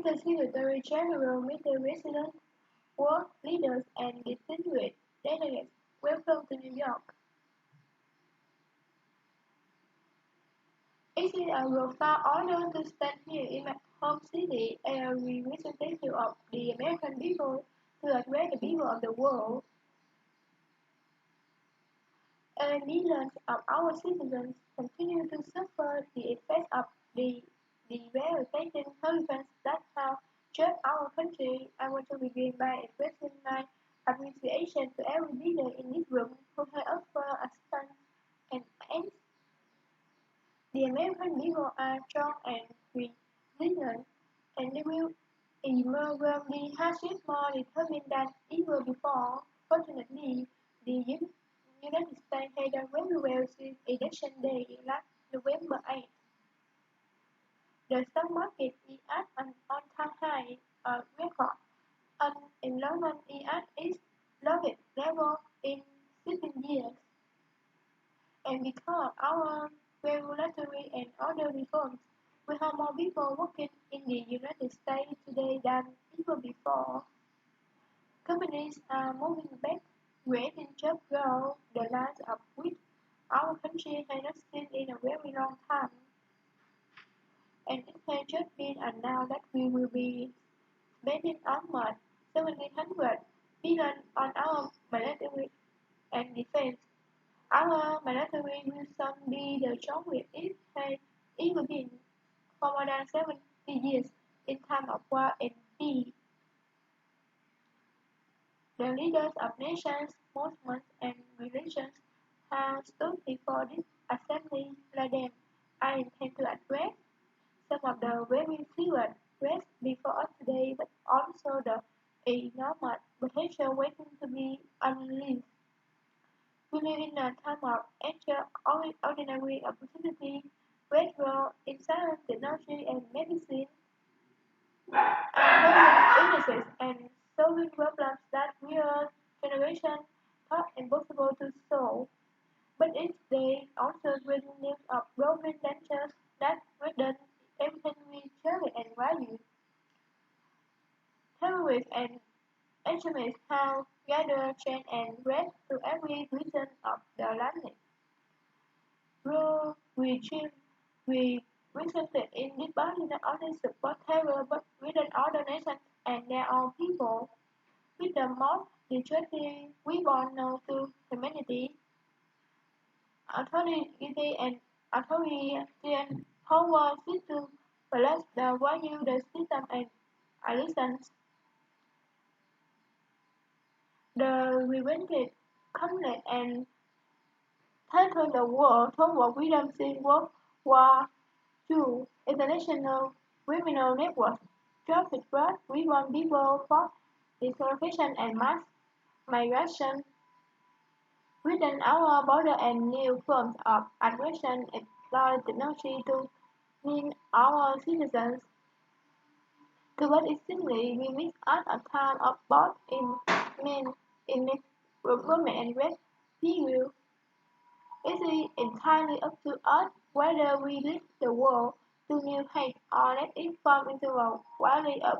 With the Secretary General, with the resident world leaders, and distinguished delegates, welcome to New York. It is a profound honor to stand here in my home city as a representative of the American people to address the people of the world. Millions of our citizens continue to suffer the effects of the devastating hurricanes that have struck our country. I want to begin by expressing my appreciation to every leader in this room who has offered assistance and aid. The American people are strong and resilient, and they will emerge the hardship more determined than ever before. Fortunately, the United States had done very well since election day last November 8. The stock market is at an all-time high, a record. Unemployment is at its lowest level in 16 years. And because our regulatory and other reforms, we have more people working in the United States today than ever before. Companies are moving back, creating job growth, the last of which our country has not seen in a very long time. And it has just been announced that we will be spending almost 700 billion on our military and defense. Our military will soon be the strongest it has ever been for more than 70 years in time of war and peace. The leaders of nations, movements, and religions have stood before this assembly like them. I intend to address some of the very fluid raised before us today, but also the enormous potential waiting to be unleashed. We live in a time of extraordinary opportunity, breakthrough in science, technology, and medicine, and illnesses and solving problems that real generation thought impossible to solve. But each day also brings news of growing dangers that threaten everything we cherish and value. Terrorists and extremists have gathered strength and breadth to every region of the planet. Bro, we presented in this body not only support terror but within other nations and their own people. With the most destructive weapon known to humanity, authority and authoritarian power seek to balance the value, the system and allegiance. The relentless conflict and title the world toward freedom since World War II. International criminal networks, traffic drugs, reborn people, forced dislocation and mass migration within our border and new forms of aggression exploit technology to mean our citizens. To what extremely we miss at a time of both in improvement and rest period. It is entirely up to us whether we lead the world to new heights or let it fall into a valley of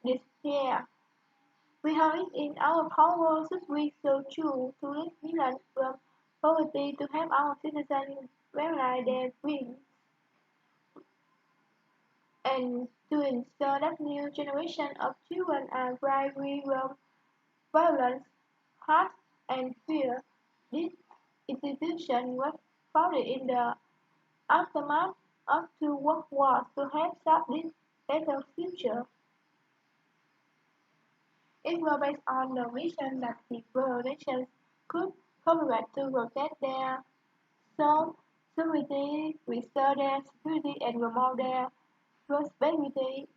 despair. We have it in our power should we so choose to lift millions from poverty to help our citizens realize their dreams and to ensure that new generation of children are free from violence, hate, and fear. This institution was founded in the aftermath of two world wars to help shape this better future. It was based on the vision that the world nations could cooperate to protect their sovereignty, restore their security, and promote their prosperity.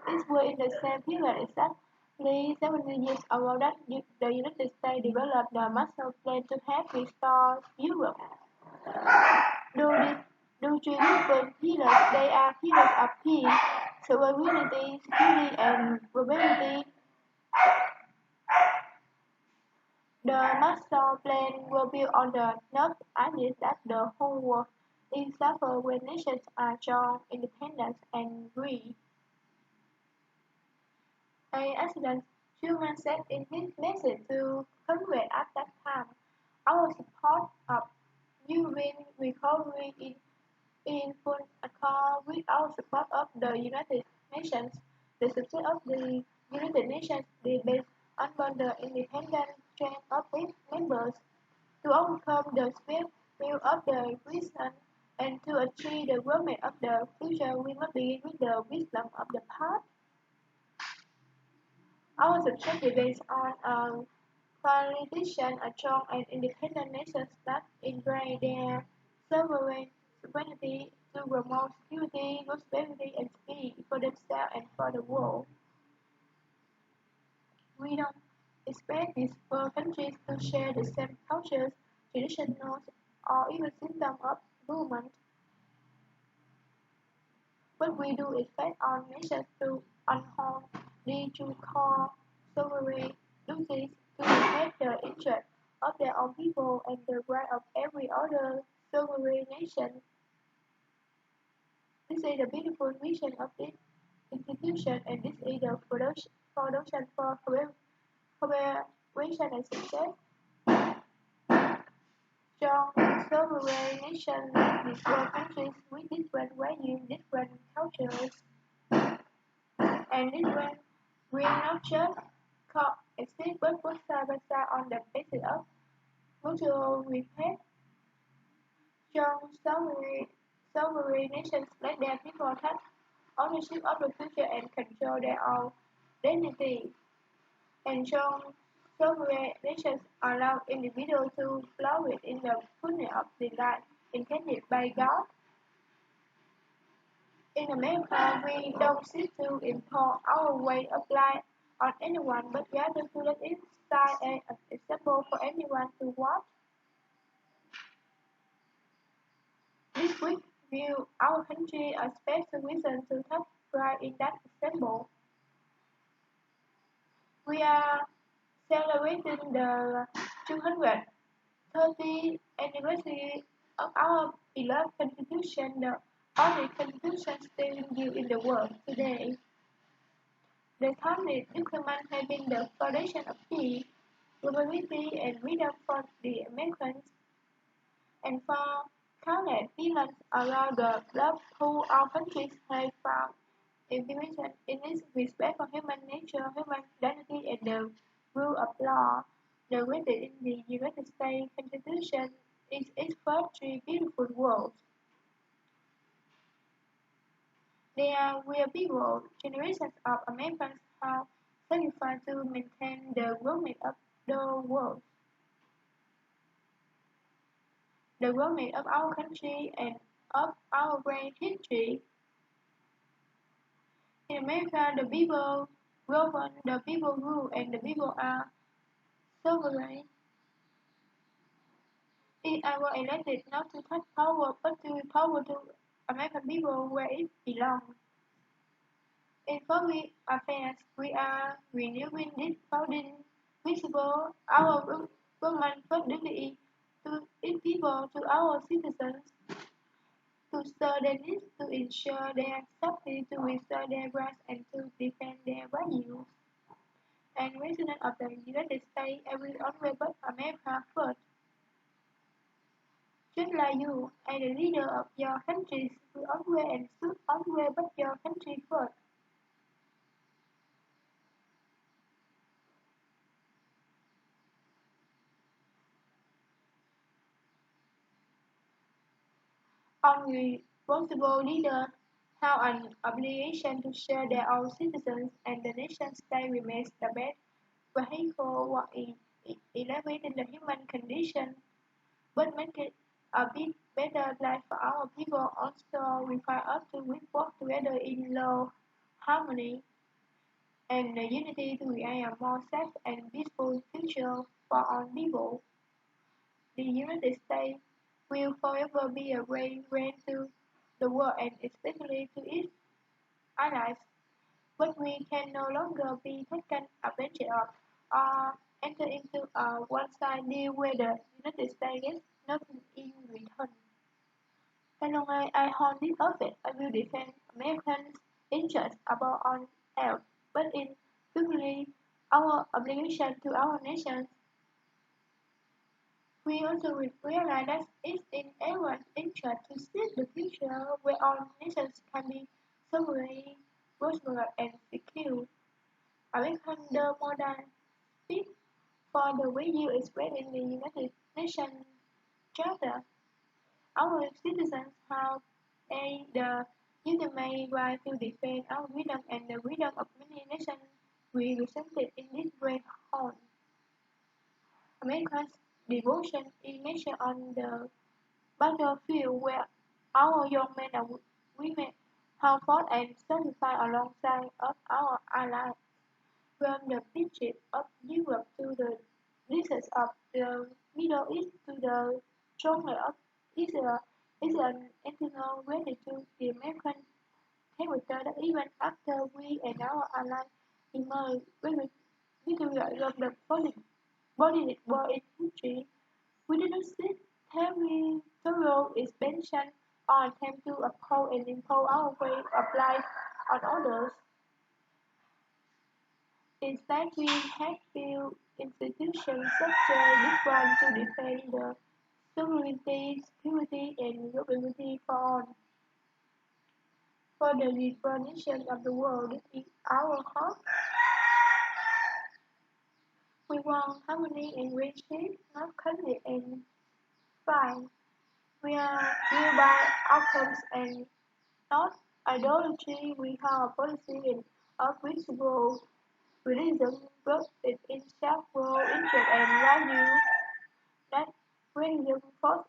This was in the same period exactly 70 years ago that the United States developed the Master Plan to help restore Europe. During these years, they are periods of peace, sovereignty, security, and prosperity. The Master Plan was built on the noble idea that the whole world is suffer when nations are strong, independent, and free. an accident, Truman said in his message to Congress at that time. Our support of Ukraine recovery is in full accord with our support of the United Nations. The success of the United Nations is based on the independent strength of its members to overcome the swift will of the present and to achieve the government of the future. We must begin with the wisdom of the past. Our success depends on a coalition of strong and independent nations that embrace their sovereignty to promote security, prosperity, and peace for themselves and for the world. We don't expect these four countries to share the same cultures, traditions, or even systems of government, but we do expect our nations to uphold the true core sovereign duties to protect the interests of their own people and the right of every other sovereign nation. This is the beautiful vision of this institution, and this is the foundation for cooperation and success. Strong sovereign nations like these four countries with different values, different cultures, and different will not just coexist but work side by side on the basis of mutual respect. Strong sovereign nations let their people take ownership of the future and control their own destiny. And strong sovereign nations allow individuals to flourish in the fullness of the life intended by God. In America, we don't seek to impose our way of life on anyone, but rather to let it stand as an example for anyone to watch. This week, view our country a special reason to take pride in that example. We are celebrating the 230th anniversary of our beloved Constitution, the only Constitution still in use in the world today. The founding document has been the foundation of peace, liberty, and freedom for the Americans and for countless millions around the globe who our countries have found information in its respect for human nature, human dignity, and the rule of law. The written in the United States Constitution is its first three beautiful words. There were people, generations of Americans have sacrificed to maintain the government of the world, the government of our country and of our great history. In America, the people govern, the people rule, and the people are sovereign. If I were elected not to take power but to give power to American people where it belongs. In foreign affairs, we are renewing this founding principle. Our government first duty to its people, to our citizens, to serve their needs, to ensure their safety, to restore their rights, and to defend their values. And resident of the United States, I will always put America first. Just like you, as the leader of your country, will always and should always put your country first. Only responsible leaders have an obligation to share their own citizens, and the nation state remains the best vehicle for elevating the human condition, but make it a bit better life for our people also require us to work together in love, harmony, and unity to create a more safe and peaceful future for all people. The United States will forever be a great friend to the world and especially to its allies, but we can no longer be taken advantage of or enter into a one-side deal where the United States gets nothing in return. As long as I hold this office, I will defend Americans' interests above all else, but in fulfill our obligation to our nation. We also realize that it's in everyone's interest to seek the future where all nations can be sovereign, prosperous, and secure. Alexander more than speak for the value expressed in the United Nations Charter. Our citizens have the ultimate right to defend our freedom and the freedom of many nations we represented in this great hall. America's devotion is measured on the battlefield where our young men and women have fought and sacrificed alongside of our allies, from the beaches of Europe to the deserts of the Middle East to the jungle of Israel. Is an eternal gratitude the American character that even after we and our allies emerge victorious from the body war in history, we did not seek territorial expansion or attempt to uphold and impose our way of life on others. Instead, we have built institutions such as this one to defend the sovereignty, security, and sovereignty for all. For the definition of the world, this is our hope. We want harmony and friendship, not conflict and fight. We are built by outcomes and not idolatry. We have a policy of principle. Religion rooted in self-will, interest, and value. That religion forces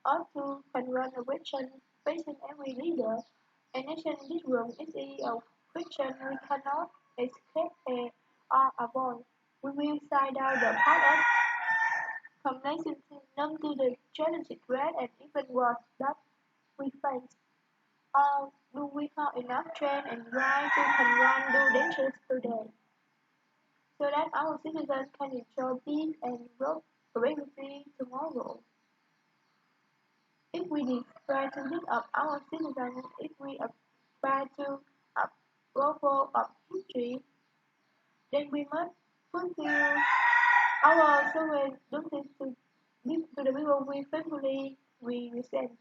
us to confront the question facing every leader. A nation in this room is a question we cannot escape or avoid. We will side down the path of complacency, numb to the challenges, dread, and even worse that we face. Or do we have enough strength and drive to confront the dangers today, so that our citizens can enjoy peace and prosperity tomorrow? If we try to lift up our citizens, if we aspire to approval of history, then we must fulfill our sovereign duties to the people we faithfully represent.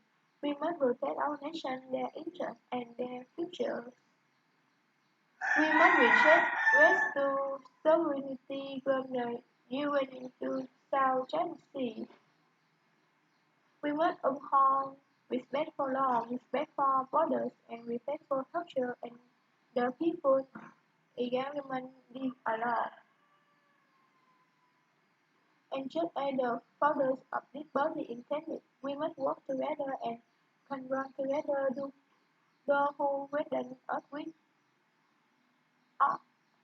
We must protect our nation, their interests, and their future. We must restore sovereignty from the UN into South China Sea. We must uphold respect for law, respect for borders, and respect for culture and the people a government live alone. And just as the founders of this body intended, we must work together and confront together those who threaten us with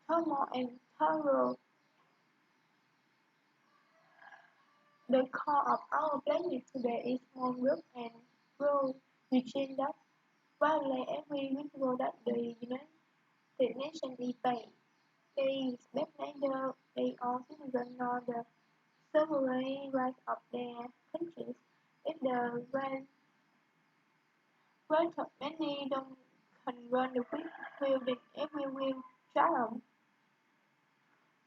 turmoil and terror. The core of our planet today is more group and rule regime that violate every principle that the United Nations is based. They respect neither their own citizens nor the sovereign rights of their countries. If the rights of many don't confront the weak will, then every will triumph.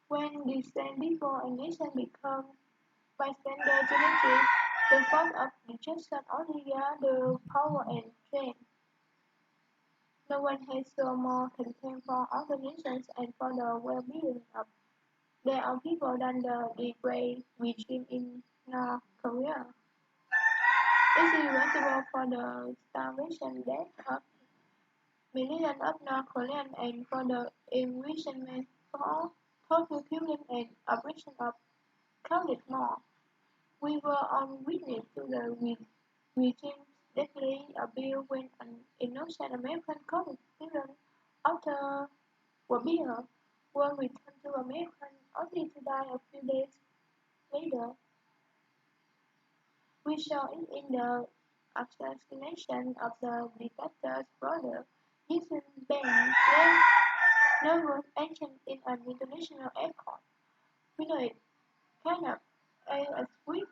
When the same people and nation become bystander to nature, the force of destruction only gather power and strength. No one has so more contempt for other nations and for the well-being of their own people than the great regime in North Korea. It is responsible for the starvation death of millions of North Koreans and for the imprisonment, for total killing and oppression of countless more. We were on witness to the regime's deadly abuse when an innocent American college student, after Wabia, was returned to America only to die a few days later. We saw it in the assassination of the dictator's brother, Jason Ben, never mentioned in an international airport. We know it cannot a sweet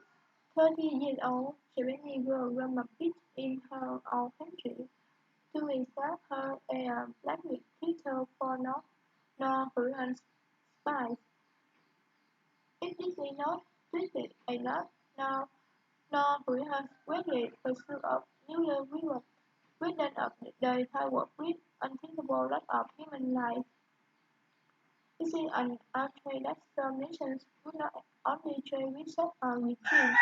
30 years old Chinese girl from a beach in her own country to insult her a blacklisted teacher for North Koreans spies. If this is not twisted enough now, North Korea's greatly pursuit of nuclear weapons witnessed of the power with unthinkable loss of human life. This is an outrage that some nations would not only trade with such a regime,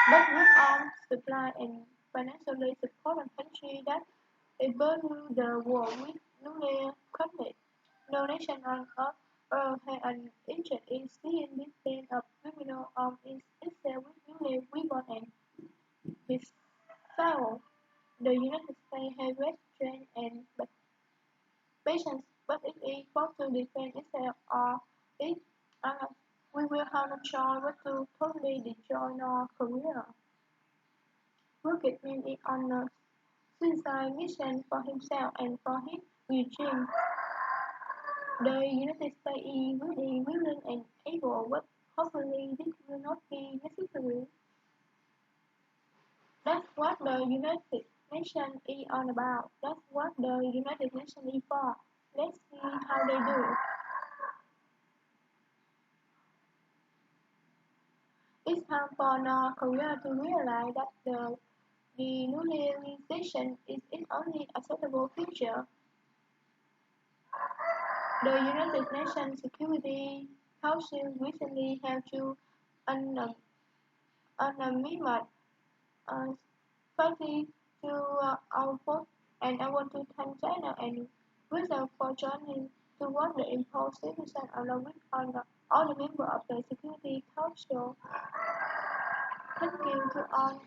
but would arms, supply, and financially support a country that able the war with nuclear conflict. No nation on earth had an interest in seeing this kind of criminal arm itself with nuclear weapons and missiles. The United States has great strength and patience, but it is forced to defend itself or its allies. We will have no choice but to totally destroy North Korea. Rocket means it on a suicide mission for himself and for his regime. The United States is really willing and able, but hopefully this will not be necessary. That's what the United Nations is all about. That's what the United Nations is for. Let's see how they do. It's time for North Korea to realize that the denuclearization is its only acceptable future. The United Nations Security Council recently held two un- unanimous uh, parties to our vote, and I want to thank China and Russia for joining to work the imposed sanctions along with all the members of the Security Council. Thank you to all.